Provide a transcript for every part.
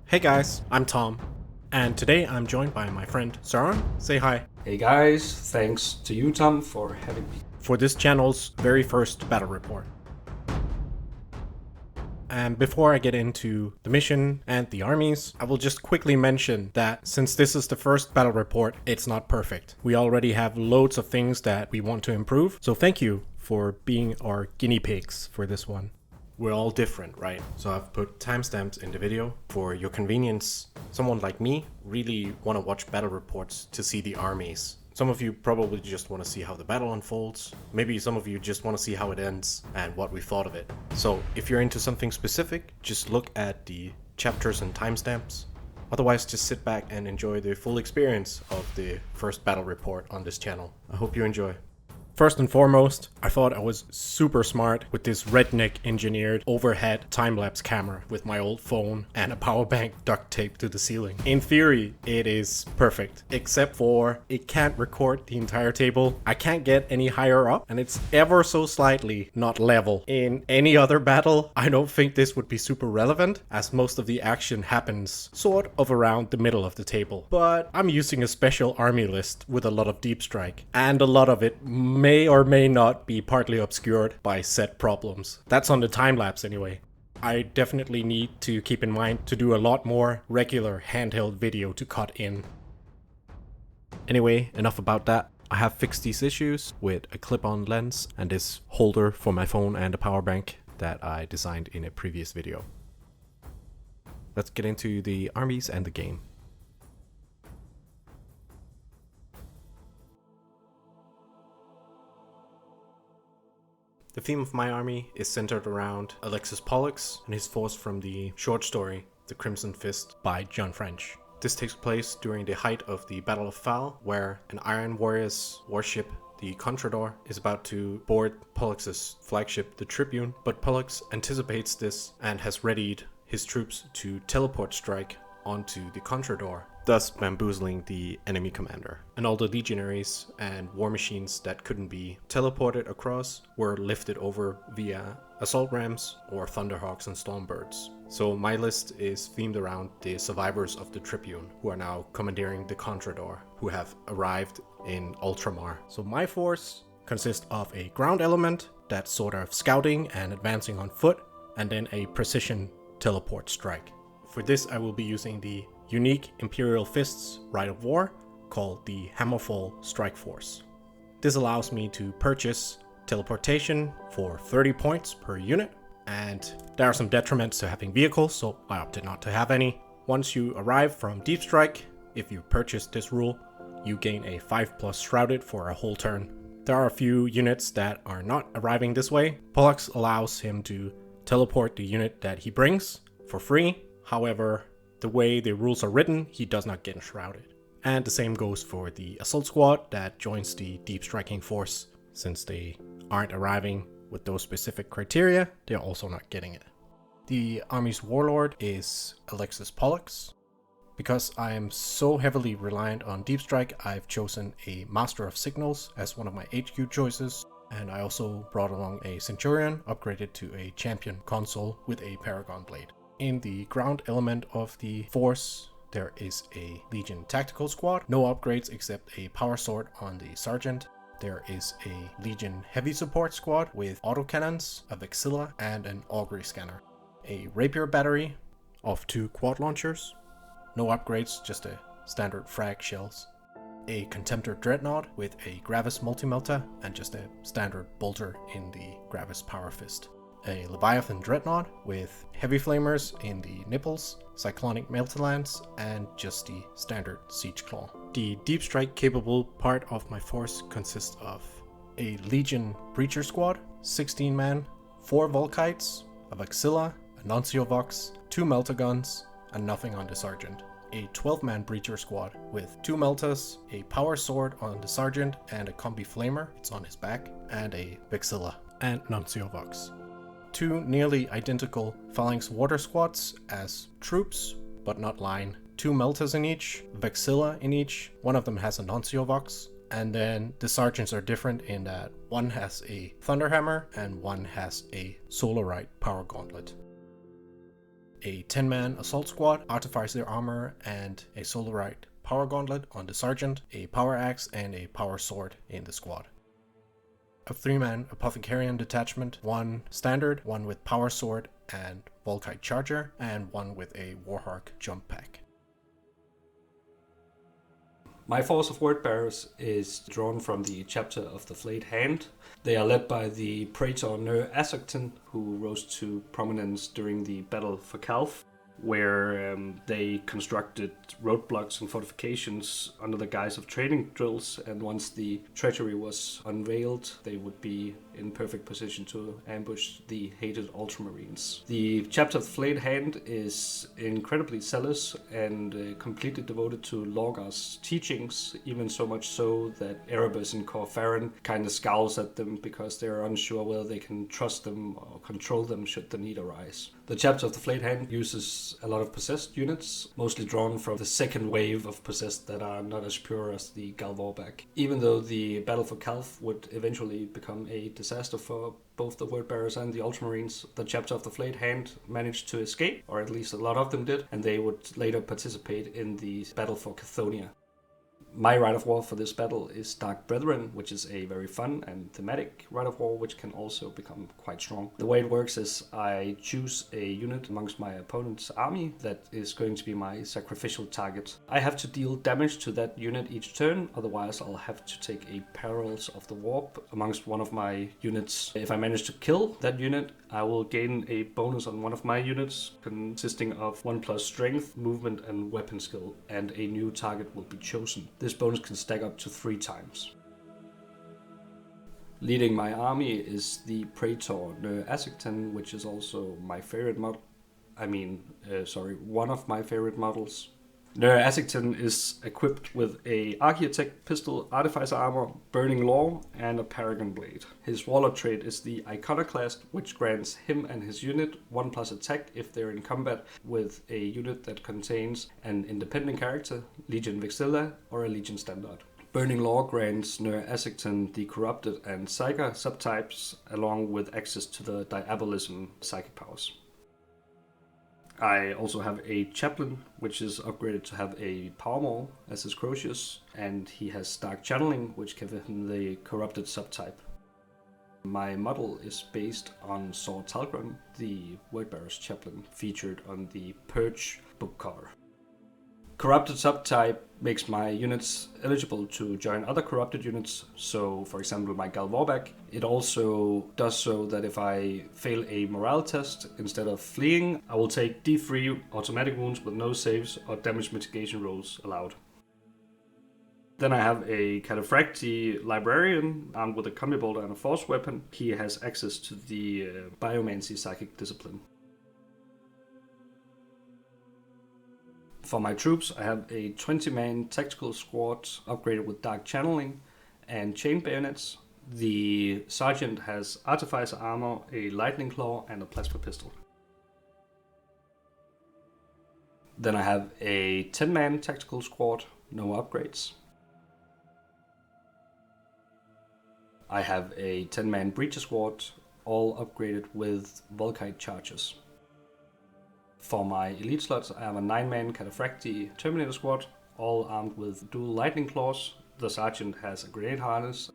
Hey guys, I'm Tom, and today I'm joined by my friend Søren. Say hi. Hey guys, thanks to you, Tom, for having me. For this channel's very first battle report. And before I get into the mission and the armies, I will just quickly mention that since this is the first battle report, it's not perfect. We already have loads of things that we want to improve, so thank you for being our guinea pigs for this one. We're all different, right? So I've put timestamps in the video for your convenience. Someone like me really want to watch battle reports to see the armies. Some of you probably just want to see how the battle unfolds. Maybe some of you just want to see how it ends and what we thought of it. So if you're into something specific, just look at the chapters and timestamps. Otherwise, just sit back and enjoy the full experience of the first battle report on this channel. I hope you enjoy. First and foremost, I thought I was super smart with this redneck engineered overhead time-lapse camera with my old phone and a power bank duct taped to the ceiling. In theory, it is perfect, except for it can't record the entire table. I can't get any higher up, and it's ever so slightly not level. In any other battle, I don't think this would be super relevant, as most of the action happens sort of around the middle of the table. But I'm using a special army list with a lot of deep strike, and a lot of it may or may not be partly obscured by set problems. That's on the time-lapse anyway. I definitely need to keep in mind to do a lot more regular handheld video to cut in. Anyway, enough about that. I have fixed these issues with a clip-on lens and this holder for my phone and a power bank that I designed in a previous video. Let's get into the armies and the game. The theme of my army is centered around Alexis Polux and his force from the short story The Crimson Fist by John French. This takes place during the height of the Battle of Fal, where an Iron Warriors warship, the Contrador, is about to board Pollux's flagship, the Tribune, but Pollux anticipates this and has readied his troops to teleport strike onto the Contrador, thus bamboozling the enemy commander. And all the legionaries and war machines that couldn't be teleported across were lifted over via assault rams or thunderhawks and stormbirds. So my list is themed around the survivors of the Tribune, who are now commandeering the Contrador, who have arrived in Ultramar. So my force consists of a ground element that's sort of scouting and advancing on foot, and then a precision teleport strike. For this, I will be using the unique Imperial Fists Rite of War called the Hammerfall Strike Force. This allows me to purchase teleportation for 30 points per unit, and there are some detriments to having vehicles, so I opted not to have any. Once you arrive from Deep Strike, if you purchase this rule, you gain a 5+ Shrouded for a whole turn. There are a few units that are not arriving this way. Pollux allows him to teleport the unit that he brings for free. However, the way the rules are written, he does not get enshrouded. And the same goes for the assault squad that joins the deep striking force. Since they aren't arriving with those specific criteria, they're also not getting it. The army's warlord is Alexis Polux. Because I am so heavily reliant on deep strike, I've chosen a Master of Signals as one of my HQ choices. And I also brought along a Centurion upgraded to a Champion console with a Paragon Blade. In the ground element of the force, there is a Legion Tactical Squad. No upgrades except a Power Sword on the Sergeant. There is a Legion Heavy Support Squad with autocannons, a Vexilla, and an Augury Scanner. A Rapier Battery of 2 quad launchers. No upgrades, just a standard frag shells. A Contemptor Dreadnought with a Gravis Multi-Melta and just a standard bolter in the Gravis Power Fist. A Leviathan Dreadnought with heavy flamers in the nipples, cyclonic meltalance, and just the standard Siege Claw. The deep strike capable part of my force consists of a Legion Breacher Squad, 16 man, 4 Volkites, a Vexilla, a Nuncio Vox, 2 Meltaguns, and nothing on the Sergeant. A 12-man Breacher Squad with 2 Meltas, a Power Sword on the Sergeant and a Combi Flamer, it's on his back, and a Vexilla, and Nuncio Vox. 2 nearly identical Phalanx Water Squads as troops, but not line. 2 Meltas in each, Vexilla in each, one of them has a Nuncio Vox, and then the Sergeants are different in that one has a Thunderhammer and one has a Solarite Power Gauntlet. a 10-man assault squad, artificer armor, and a solarite power gauntlet on the sergeant, a power axe, and a power sword in the squad. A 3-man apothecarian detachment, 1 standard, 1 with power sword and Volkite charger, and 1 with a Warhawk jump pack. My force of word bearers is drawn from the chapter of the Flayed Hand. They are led by the Praetor Ner Asakton, who rose to prominence during the Battle for Calf, where they constructed roadblocks and fortifications under the guise of training drills, and once the treachery was unveiled, they would be in perfect position to ambush the hated Ultramarines. The chapter of the Flayed Hand is incredibly zealous and completely devoted to Lorgar's teachings, even so much so that Erebus and Corfarin kind of scowls at them because they're unsure whether they can trust them or control them should the need arise. The chapter of the Flayed Hand uses a lot of possessed units, mostly drawn from the second wave of possessed that are not as pure as the Galvorbak. Even though the Battle for Calf would eventually become a disaster for both the Word Bearers and the Ultramarines, the chapter of the Flayed Hand managed to escape, or at least a lot of them did, and they would later participate in the Battle for Cathonia. My rite of war for this battle is Dark Brethern, which is a very fun and thematic rite of war, which can also become quite strong. The way it works is I choose a unit amongst my opponent's army that is going to be my sacrificial target. I have to deal damage to that unit each turn, otherwise I'll have to take a Perils of the Warp amongst one of my units. If I manage to kill that unit, I will gain a bonus on one of my units, consisting of 1+ strength, movement, and weapon skill, and a new target will be chosen. This bonus can stack up to 3 times. Leading my army is the Praetor Ner Asakton, which is also my favorite model. One of my favorite models. Ner Asakton is equipped with a Archaeotech pistol, Artificer armor, Burning Law, and a Paragon blade. His warlord trait is the Iconoclast, which grants him and his unit 1+ attack if they're in combat with a unit that contains an independent character, Legion Vexilla, or a Legion Standard. Burning Law grants Ner Asakton the Corrupted and Psyker subtypes, along with access to the Diabolism psychic powers. I also have a Chaplain, which is upgraded to have a Power Maul as his Crocius, and he has Dark Channeling, which gives him the Corrupted subtype. My model is based on Saur Talgrim, the Wordbearer's Chaplain, featured on the Purge book cover. Corrupted subtype makes my units eligible to join other corrupted units, so for example my Galvorbak. It also does so that if I fail a morale test, instead of fleeing, I will take D3 automatic wounds with no saves or damage mitigation rolls allowed. Then I have a Cataphracti Librarian armed with a combi bolter and a force weapon. He has access to the Biomancy psychic discipline. For my troops, I have a 20-man tactical squad upgraded with Dark Channeling and Chain Bayonets. The Sergeant has Artificer armor, a Lightning Claw, and a Plasma Pistol. Then I have a 10-man tactical squad, no upgrades. I have a 10-man Breacher squad, all upgraded with Volkite charges. For my elite slots, I have a 9-man Cataphracti Terminator squad, all armed with dual Lightning Claws. The Sergeant has a Grenade Harness,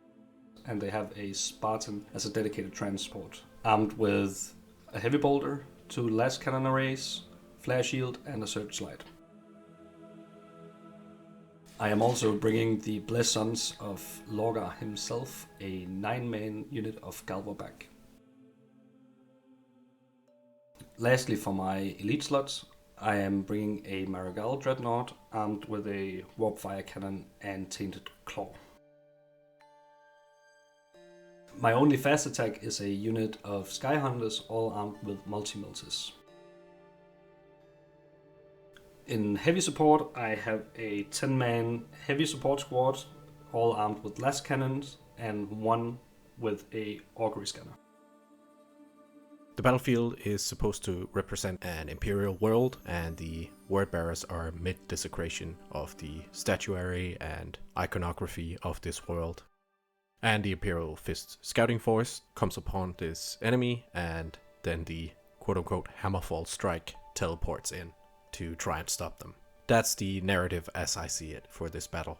and they have a Spartan as a dedicated transport, armed with a Heavy Bolter, 2 Las Cannon arrays, Flare Shield, and a Searchlight. I am also bringing the Blessed Sons of Lorgar himself, a 9-man unit of Galvorbak. Lastly, for my elite slots, I am bringing a Marigal Dreadnought armed with a Warp Fire Cannon and Tainted Claw. My only fast attack is a unit of Skyhunters, all armed with multi-meltas. In heavy support, I have a 10-man heavy support squad, all armed with las cannons, and 1 with a augury scanner. The battlefield is supposed to represent an imperial world, and the word bearers are mid-desecration of the statuary and iconography of this world. And the Imperial Fists scouting force comes upon this enemy, and then the quote-unquote Hammerfall strike teleports in to try and stop them. That's the narrative as I see it for this battle.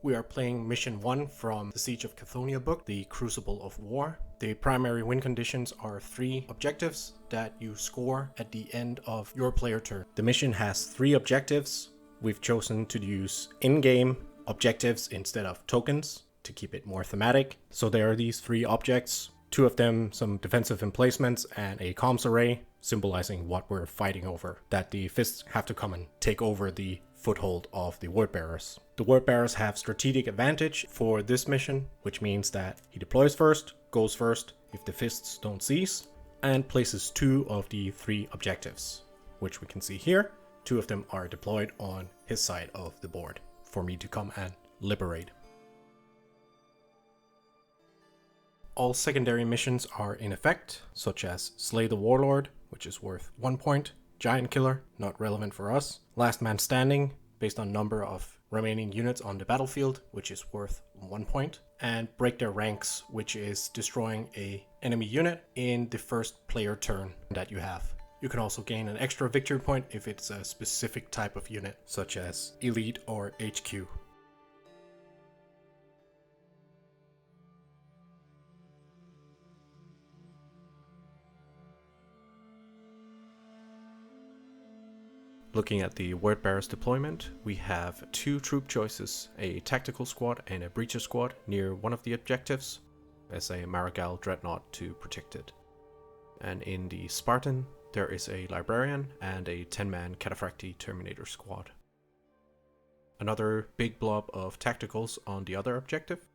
We are playing Mission 1 from the Siege of Cathonia book, The Crucible of War. The primary win conditions are 3 objectives that you score at the end of your player turn. The mission has 3 objectives. We've chosen to use in-game objectives instead of tokens to keep it more thematic. So there are these 3 objects, 2 of them some defensive emplacements and a comms array symbolizing what we're fighting over, that the Fists have to come and take over the foothold of the Word Bearers. The Word Bearers have strategic advantage for this mission, which means that he deploys first, goes first if the Fists don't seize, and places 2 of the 3 objectives, which we can see here. 2 of them are deployed on his side of the board for me to come and liberate. All secondary missions are in effect, such as Slay the Warlord, which is worth 1 point, Giant Killer, not relevant for us, Last Man Standing, based on number of remaining units on the battlefield, which is worth 1 point, and Break Their Ranks, which is destroying a enemy unit in the first player turn that you have. You can also gain an extra victory point if it's a specific type of unit, such as Elite or HQ. Looking at the Word Bearers deployment, we have 2 troop choices, a tactical squad and a breacher squad near one of the objectives, as a Marigal Dreadnought to protect it. And in the Spartan, there is a Librarian and a 10-man Cataphractii Terminator squad. Another big blob of tacticals on the other objective.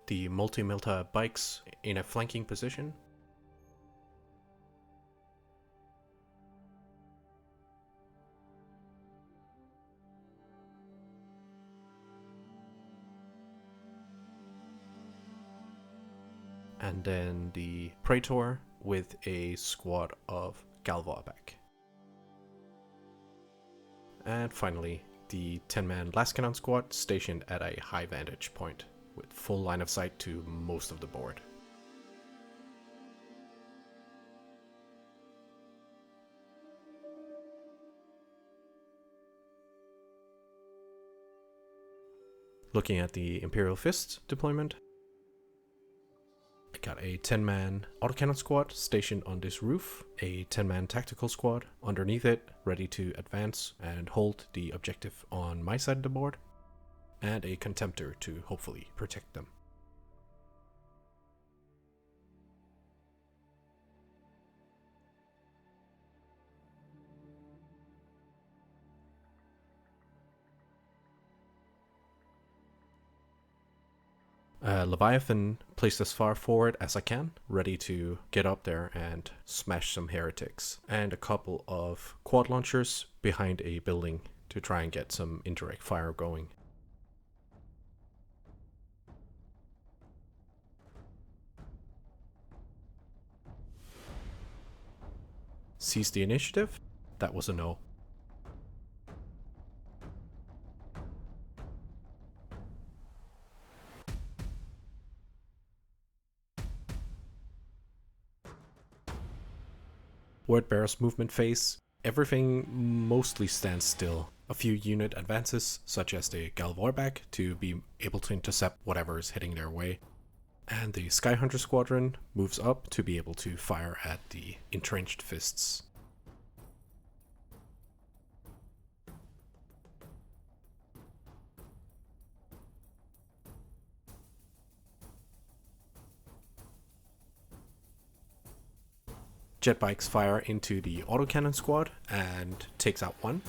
The multi-milta bikes in a flanking position. And then the Praetor with a squad of Galvarback. And finally, the 10-man Lascannon squad stationed at a high vantage point, with full line of sight to most of the board. Looking at the Imperial Fists deployment, I got a 10-man autocannon squad stationed on this roof, a 10-man tactical squad underneath it, ready to advance and hold the objective on my side of the board, and a Contemptor to hopefully protect them. Leviathan placed as far forward as I can, ready to get up there and smash some heretics, and a couple of quad launchers behind a building to try and get some indirect fire going. Seize the initiative? That was a no. Word Bearer's movement phase, everything mostly stands still. A few unit advances, such as the Galvorback, to be able to intercept whatever is heading their way. And the Skyhunter Squadron moves up to be able to fire at the entrenched Fists. Jet bikes fire into the autocannon squad and takes out one.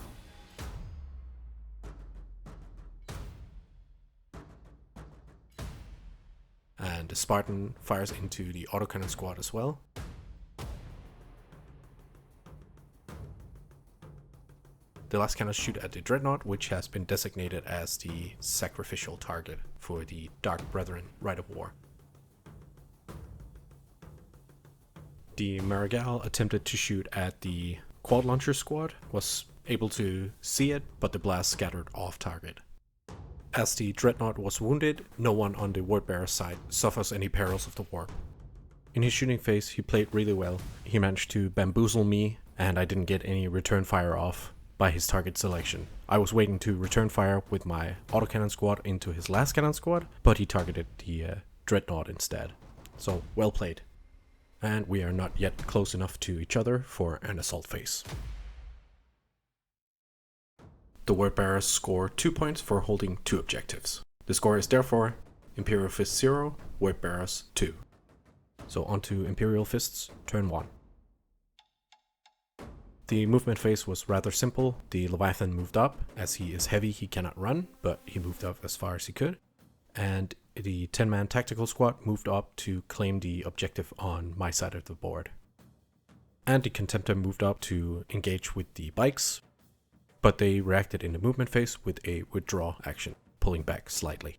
And the Spartan fires into the autocannon squad as well. The last cannons shoot at the Dreadnought, which has been designated as the sacrificial target for the Dark Brethern Rite of War. The Marigal attempted to shoot at the quad launcher squad, was able to see it, but the blast scattered off target. As the Dreadnought was wounded, no one on the Wordbearer's side suffers any perils of the warp. In his shooting phase, he played really well. He managed to bamboozle me, and I didn't get any return fire off by his target selection. I was waiting to return fire with my autocannon squad into his last cannon squad, but he targeted the Dreadnought instead. So, well played. And we are not yet close enough to each other for an assault phase. The Wordbearers score 2 points for holding 2 objectives. The score is therefore Imperial Fists 0, Wordbearers 2. So on to Imperial Fists, turn 1. The movement phase was rather simple. The Leviathan moved up. As he is heavy, he cannot run, but he moved up as far as he could. And the 10-man tactical squad moved up to claim the objective on my side of the board. And the Contemptor moved up to engage with the bikes, but they reacted in the movement phase with a withdraw action, pulling back slightly.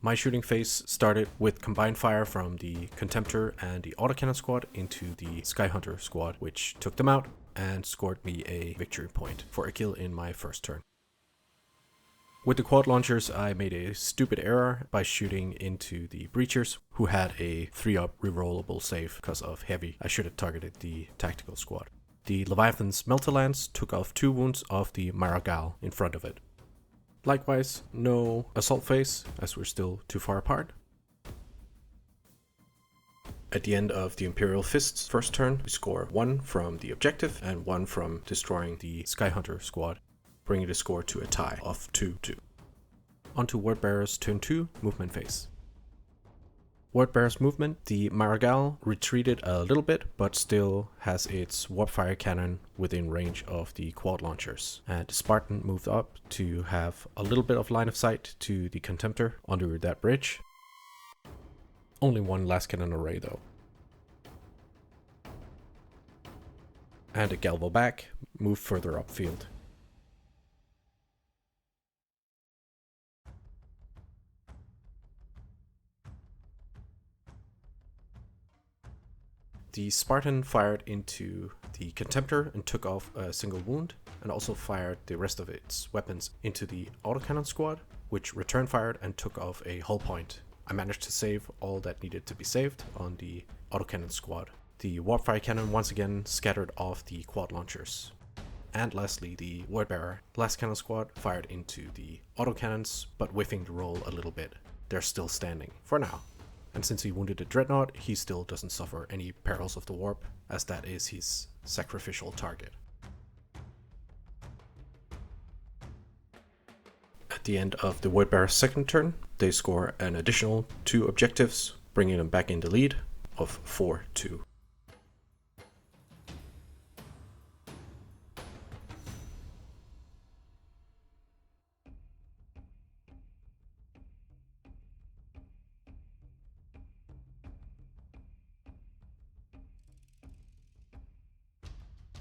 My shooting phase started with combined fire from the Contemptor and the autocannon squad into the Skyhunter squad, which took them out and scored me a victory point for a kill in my first turn. With the quad launchers, I made a stupid error by shooting into the Breachers, who had a 3-up rerollable save because of heavy. I should have targeted the tactical squad. The Leviathan's Melterlance took off 2 wounds of the Maragal in front of it. Likewise, no assault phase, as we're still too far apart. At the end of the Imperial Fists' first turn, we score 1 from the objective and 1 from destroying the Skyhunter squad, bringing the score to a tie of 2-2. On to Wordbearer's turn 2, movement phase. Wordbearer's movement, the Maragal retreated a little bit, but still has its warpfire cannon within range of the quad launchers. And the Spartan moved up to have a little bit of line of sight to the Contemptor under that bridge. Only 1 last cannon array though. And a Galvo back moved further upfield. The Spartan fired into the Contemptor and took off a single wound, and also fired the rest of its weapons into the autocannon squad, which return fired and took off a hull point. I managed to save all that needed to be saved on the autocannon squad. The warpfire cannon once again scattered off the quad launchers. And lastly, the Wordbearer last cannon squad fired into the autocannons, but whiffing the roll a little bit. They're still standing, for now. And since he wounded the Dreadnought, he still doesn't suffer any perils of the warp, as that is his sacrificial target. At the end of the Wordbearer's second turn, they score an additional 2 objectives, bringing them back in the lead of 4-2.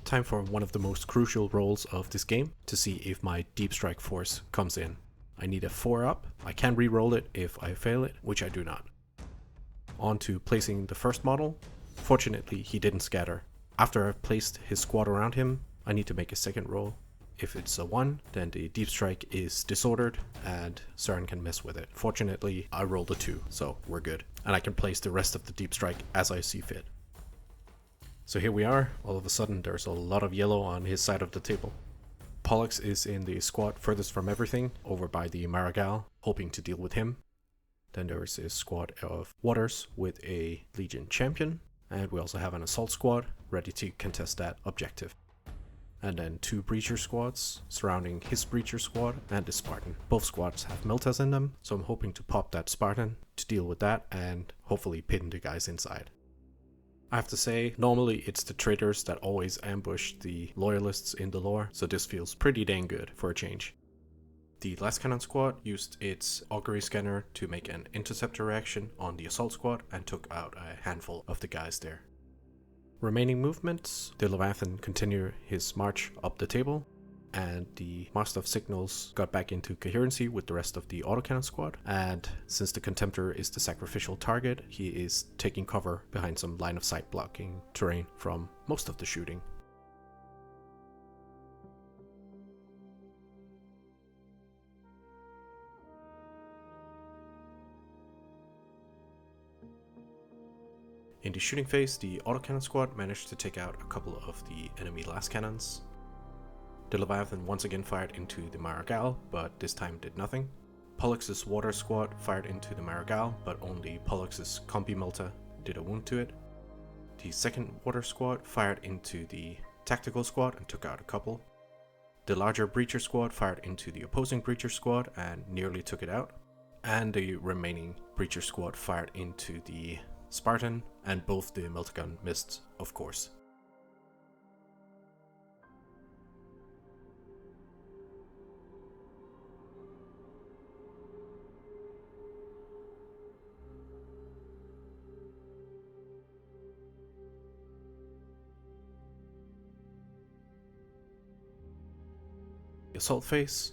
Time for one of the most crucial rolls of this game to see if my Deep Strike Force comes in. I need a 4-up. I can re-roll it if I fail it, which I do not. On to placing the first model. Fortunately, he didn't scatter. After I've placed his squad around him, I need to make a second roll. If it's a 1, then the Deep Strike is disordered and Søren can mess with it. Fortunately, I rolled a 2, so we're good. And I can place the rest of the Deep Strike as I see fit. So here we are. All of a sudden there's a lot of yellow on his side of the table. Polux is in the squad furthest from everything, over by the Maragal, hoping to deal with him. Then there is a squad of Waters with a Legion champion, and we also have an assault squad ready to contest that objective. And then 2 Breacher squads surrounding his Breacher squad and the Spartan. Both squads have Meltas in them, so I'm hoping to pop that Spartan to deal with that and hopefully pin the guys inside. I have to say, normally it's the traitors that always ambush the loyalists in the lore, so this feels pretty dang good for a change. The last cannon squad used its augury scanner to make an interceptor reaction on the assault squad and took out a handful of the guys there. Remaining movements, the Leviathan continued his march up the table. and the Master of Signals got back into coherency with the rest of the autocannon squad, and since the Contemptor is the sacrificial target, he is taking cover behind some line of sight blocking terrain from most of the shooting. In the shooting phase, the autocannon squad managed to take out a couple of the enemy last cannons. The Leviathan once again fired into the Marigal, but this time did nothing. Polux's water squad fired into the Marigal, but only Polux's Combi Melta did a wound to it. The second water squad fired into the tactical squad and took out a couple. The larger Breacher squad fired into the opposing Breacher squad and nearly took it out. And the remaining Breacher squad fired into the Spartan, and both the Meltagun missed, of course. Assault phase,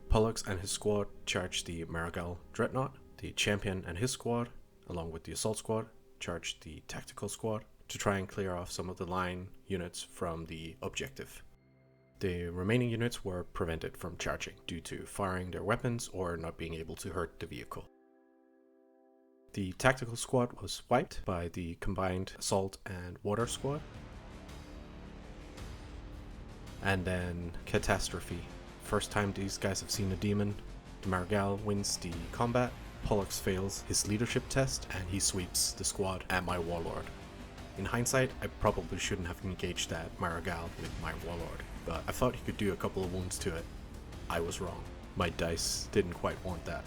Pollux and his squad charged the Marigal Dreadnought. The champion and his squad, along with the assault squad, charged the tactical squad to try and clear off some of the line units from the objective. The remaining units were prevented from charging due to firing their weapons or not being able to hurt the vehicle. The tactical squad was wiped by the combined assault and water squad. And then catastrophe. First time these guys have seen a demon. The Marigal wins the combat. Pollux fails his leadership test and he sweeps the squad and my warlord. In hindsight, I probably shouldn't have engaged that Marigal with my warlord, but I thought he could do a couple of wounds to it. I was wrong. My dice didn't quite want that.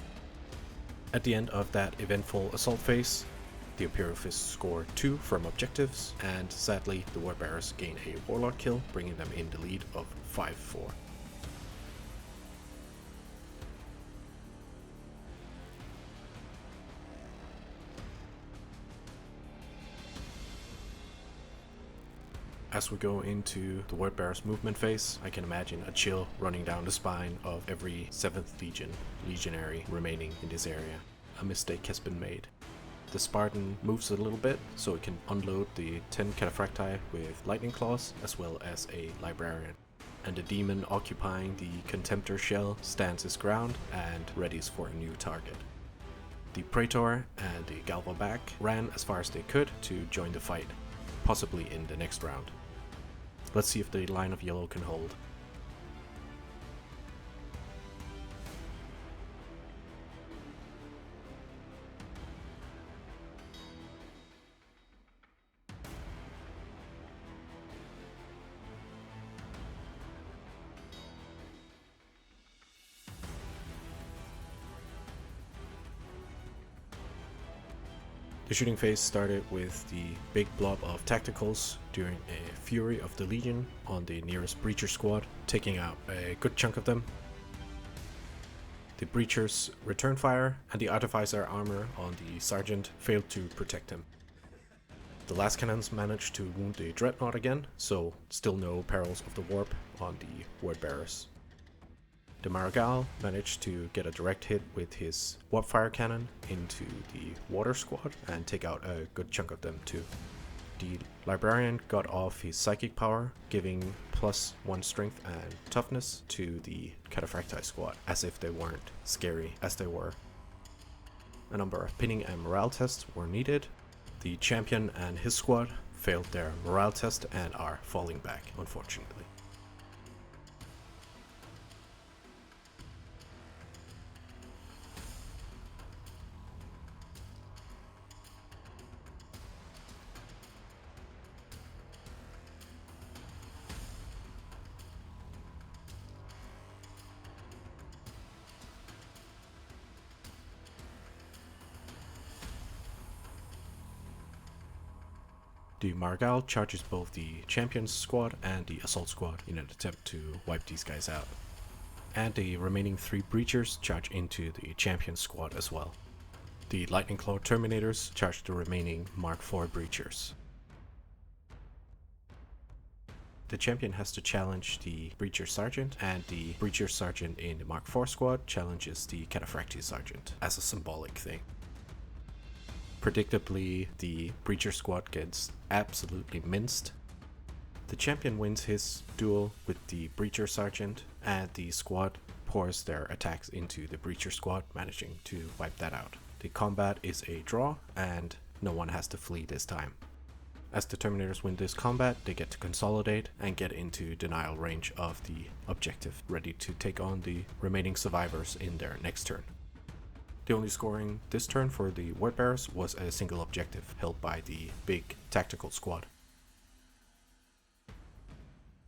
At the end of that eventful assault phase, the Imperial Fists score 2 from objectives, and sadly the Warbearers gain a warlord kill, bringing them in the lead of 5-4. As we go into the Wordbearer's movement phase, I can imagine a chill running down the spine of every 7th Legion legionary remaining in this area. A mistake has been made. The Spartan moves a little bit so it can unload the 10 Cataphracti with lightning claws as well as a librarian. And the demon occupying the Contemptor shell stands his ground and readies for a new target. The Praetor and the Galvaback ran as far as they could to join the fight, possibly in the next round. Let's see if the line of yellow can hold. The shooting phase started with the big blob of tacticals during a Fury of the Legion on the nearest Breacher squad, taking out a good chunk of them. The Breachers returned fire, and the Artificer armor on the Sergeant failed to protect him. The last cannons managed to wound the Dreadnought again, so still no perils of the warp on the Wordbearers. The Marigal managed to get a direct hit with his warp fire cannon into the water squad and take out a good chunk of them too. The Librarian got off his psychic power, giving +1 strength and toughness to the Cataphracti squad, as if they weren't scary as they were. A number of pinning and morale tests were needed. The champion and his squad failed their morale test and are falling back, unfortunately. The Marigal charges both the Champions squad and the Assault squad in an attempt to wipe these guys out. And the remaining 3 Breachers charge into the Champions squad as well. The Lightning Claw Terminators charge the remaining Mark IV Breachers. the champion has to challenge the Breacher Sergeant, and the Breacher Sergeant in the Mark IV squad challenges the Cataphractii Sergeant as a symbolic thing. Predictably, the Breacher squad gets absolutely minced. The champion wins his duel with the Breacher Sergeant, and the squad pours their attacks into the Breacher squad, managing to wipe that out. The combat is a draw, and no one has to flee this time. As the Terminators win this combat, they get to consolidate and get into denial range of the objective, ready to take on the remaining survivors in their next turn. The only scoring this turn for the Word Bearers was a single objective held by the big tactical squad.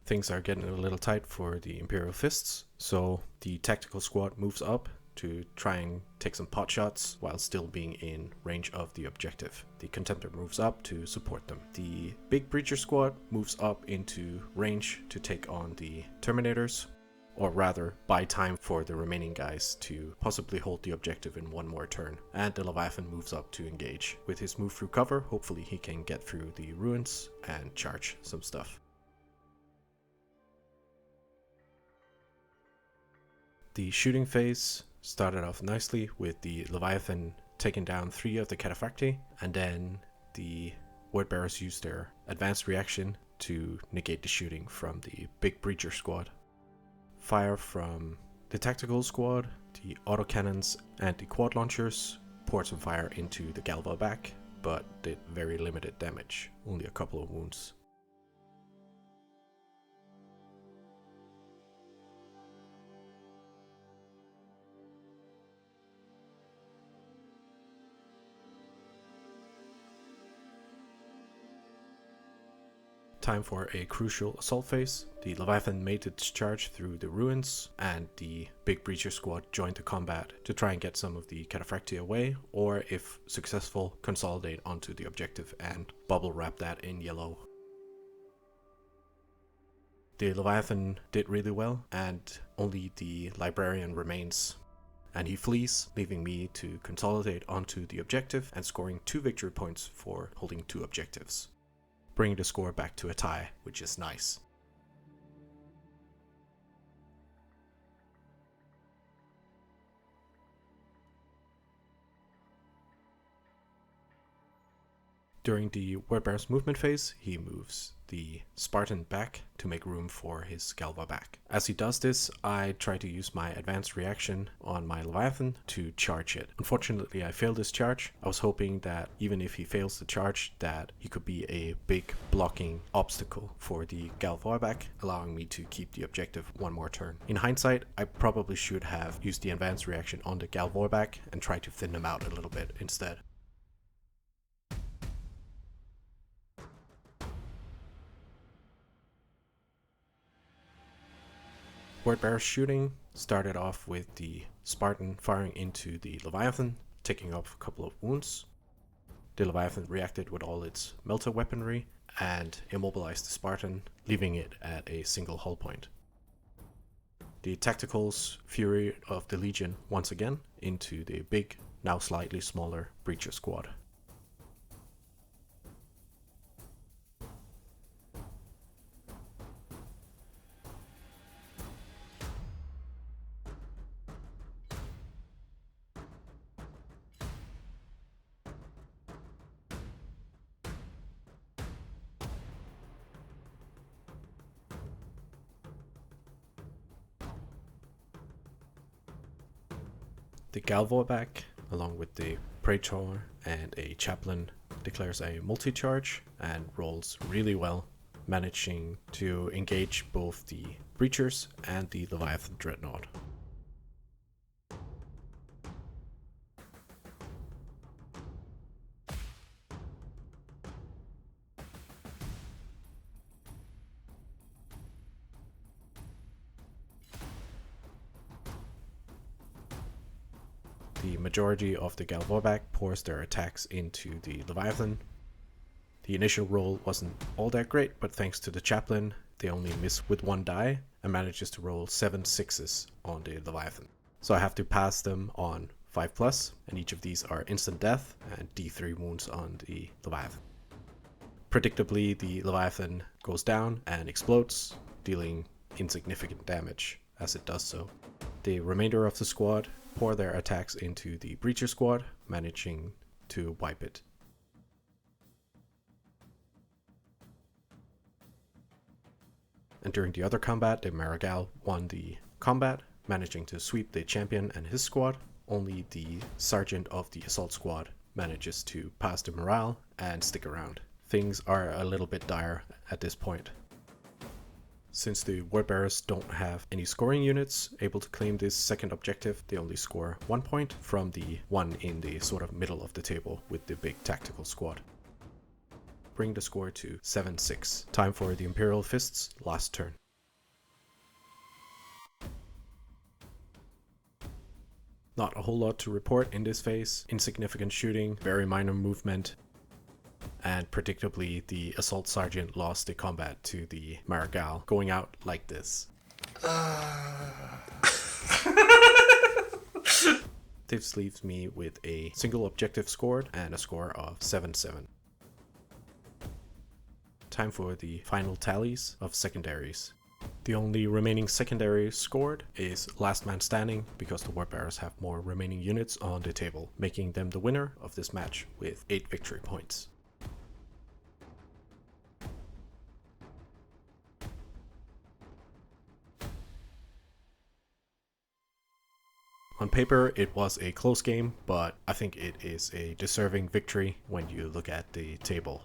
Things are getting a little tight for the Imperial Fists, so the tactical squad moves up to try and take some pot shots while still being in range of the objective. The Contemptor moves up to support them. The big Breacher squad moves up into range to take on the Terminators, or rather buy time for the remaining guys to possibly hold the objective in one more turn. And the Leviathan moves up to engage. With his move through cover, hopefully he can get through the ruins and charge some stuff. The shooting phase started off nicely with the Leviathan taking down 3 of the Cataphractii, and then the Word Bearers used their advanced reaction to negate the shooting from the big Breacher squad. Fire from the tactical squad, the autocannons, and the quad launchers poured some fire into the Galva back, but did very limited damage, only a couple of wounds. Time for a crucial assault phase. The Leviathan made its charge through the ruins, and the big Breacher squad joined the combat to try and get some of the Cataphractii away, or if successful, consolidate onto the objective and bubble wrap that in yellow. The Leviathan did really well, and only the Librarian remains. And he flees, leaving me to consolidate onto the objective and scoring 2 victory points for holding 2 objectives, bringing the score back to a tie, which is nice. During the Word Bearer's movement phase, he moves the Spartan back to make room for his Galva back. As he does this, I try to use my advanced reaction on my Leviathan to charge it. Unfortunately, I failed this charge. I was hoping that even if he fails the charge, that he could be a big blocking obstacle for the Galva back, allowing me to keep the objective one more turn. In hindsight, I probably should have used the advanced reaction on the Galva back and tried to thin them out a little bit instead. Word Bearer's shooting started off with the Spartan firing into the Leviathan, taking off a couple of wounds. The Leviathan reacted with all its melter weaponry and immobilized the Spartan, leaving it at a single hull point. The Tactical's Fury of the Legion once again into the big, now slightly smaller Breacher squad. The Galvorback, along with the Praetor and a Chaplain, declares a multi-charge and rolls really well, managing to engage both the Breachers and the Leviathan Dreadnought. The majority of the Galvorback pours their attacks into the Leviathan. The initial roll wasn't all that great, but thanks to the Chaplain, they only miss with 1 die and manages to roll 7 6s on the Leviathan. So I have to pass them on 5+, and each of these are instant death and D3 wounds on the Leviathan. Predictably, the Leviathan goes down and explodes, dealing insignificant damage as it does so. The remainder of the squad pour their attacks into the Breacher squad, managing to wipe it. And during the other combat, the Marigal won the combat, managing to sweep the champion and his squad. Only the sergeant of the assault squad manages to pass the morale and stick around. Things are a little bit dire at this point. Since the Wordbearers don't have any scoring units able to claim this second objective, they only score 1 point from the one in the sort of middle of the table with the big tactical squad. Bring the score to 7-6. Time for the Imperial Fists' last turn. Not a whole lot to report in this phase. Insignificant shooting, very minor movement, and predictably the assault sergeant lost the combat to the Marigal, going out like this. This leaves me with a single objective scored and a score of 7-7. Time for the final tallies of secondaries. The only remaining secondary scored is Last Man Standing, because the Wordbearers have more remaining units on the table, making them the winner of this match with 8 victory points. On paper, it was a close game, but I think it is a deserving victory when you look at the table.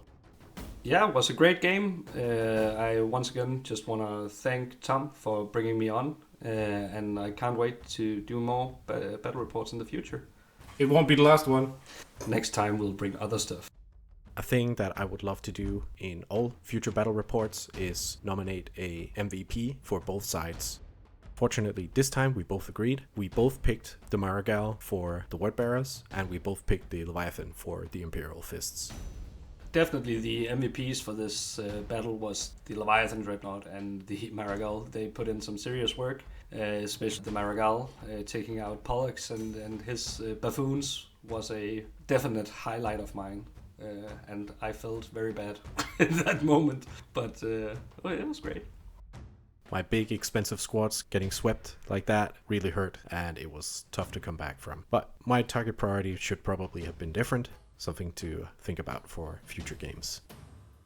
Yeah, it was a great game. I once again just want to thank Tom for bringing me on, and I can't wait to do more battle reports in the future. It won't be the last one. Next time we'll bring other stuff. A thing that I would love to do in all future battle reports is nominate a MVP for both sides. Fortunately, this time we both agreed. We both picked the Marigal for the Wordbearers, and we both picked the Leviathan for the Imperial Fists. Definitely the MVPs for this battle was the Leviathan Dreadnought and the Marigal. They put in some serious work, especially the Marigal taking out Polux and his buffoons was a definite highlight of mine. And I felt very bad in that moment, but it was great. My big expensive squads getting swept like that really hurt, and it was tough to come back from. But my target priority should probably have been different, something to think about for future games.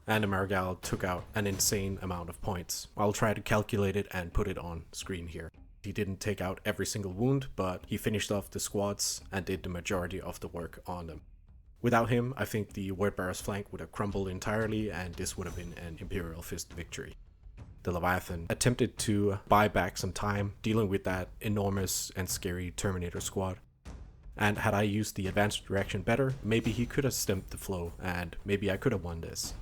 And the Marigal took out an insane amount of points. I'll try to calculate it and put it on screen here. He didn't take out every single wound, but he finished off the squads and did the majority of the work on them. Without him, I think the Wordbearers' flank would have crumbled entirely, and this would have been an Imperial Fist victory. The Leviathan attempted to buy back some time dealing with that enormous and scary Terminator squad. And had I used the advanced reaction better, maybe he could have stemmed the flow, and maybe I could have won this.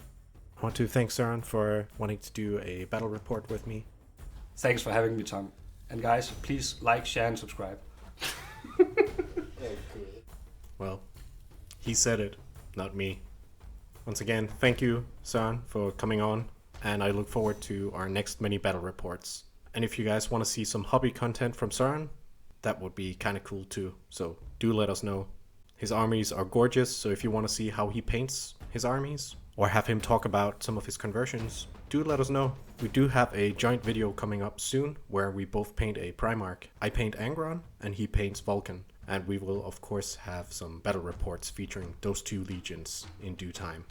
I want to thank Søren for wanting to do a battle report with me. Thanks for having me, Tom. And guys, please like, share, and subscribe. Well, he said it, not me. Once again, thank you, Søren, for coming on, and I look forward to our next many battle reports. And if you guys want to see some hobby content from Søren, that would be kind of cool too, so do let us know. His armies are gorgeous, so if you want to see how he paints his armies, or have him talk about some of his conversions, do let us know. We do have a joint video coming up soon, where we both paint a Primarch. I paint Angron, and he paints Vulcan. And we will of course have some battle reports featuring those two legions in due time.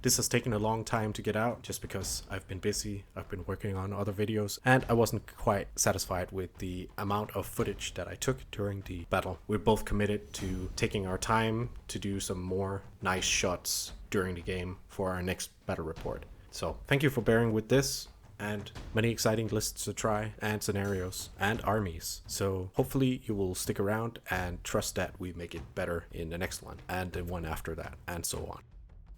This has taken a long time to get out just because I've been busy, I've been working on other videos, and I wasn't quite satisfied with the amount of footage that I took during the battle. We're both committed to taking our time to do some more nice shots during the game for our next battle report. So thank you for bearing with this, and many exciting lists to try, and scenarios, and armies. So hopefully you will stick around and trust that we make it better in the next one, and the one after that, and so on.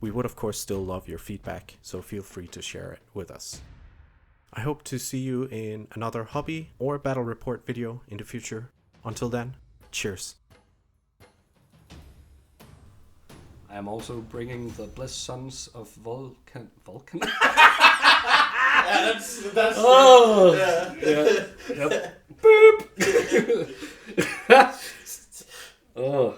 We would of course still love your feedback, so feel free to share it with us. I hope to see you in another hobby or battle report video in the future. Until then, cheers. I am also bringing the Blessed Sons of Vulcan? Yeah, that's Oh! yeah. Yep. Boop! Oh.